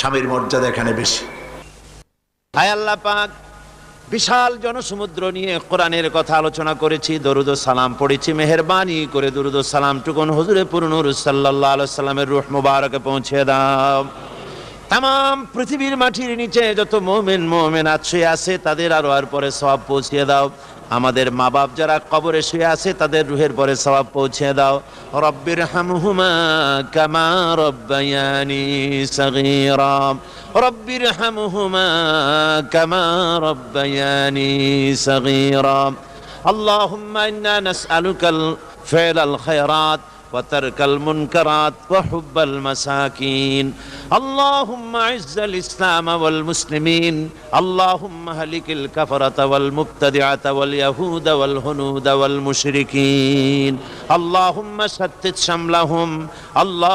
স্বামীর মর্যাদা এখানে বেশি। হায় আল্লাহ পাক, বিশাল জনসমুদ্র নিয়ে কোরআনের কথা আলোচনা করেছি, দরুদ ও সালাম পড়েছি, মেহেরবানি করে দরুদ ও সালাম টুকুন হুজুরে পুরনুর সাল্লাল্লাহু আলাইহি সাল্লামের রূহ মুবারকে পৌঁছে দাও। তাম পৃথিবীর মাটির নিচে যত মুমিন মুমিনাত শুয়ে আছে তাদের আর পরে সওয়াব পৌঁছিয়ে দাও। আমাদের মা বাপ যারা কবরে শুয়ে আছে তাদের রুহের পরে সওয়াব পৌঁছে দাও। রব্বির হামহুমা কামা রব্বায়ানি সগীরা, রব্বির হামহুমা কামা রব্বায়ানি সগীরা। আল্লাহুম্মা ইন্না নাসআলুকাল ফি'লাল খায়রাত وترك المنكرات وحب المساكين. اللهم اعز الإسلام والمسلمين، اللهم هلك الكفرة والمبتدعة واليهود والهنود والمشركين، اللهم شتت شملهم،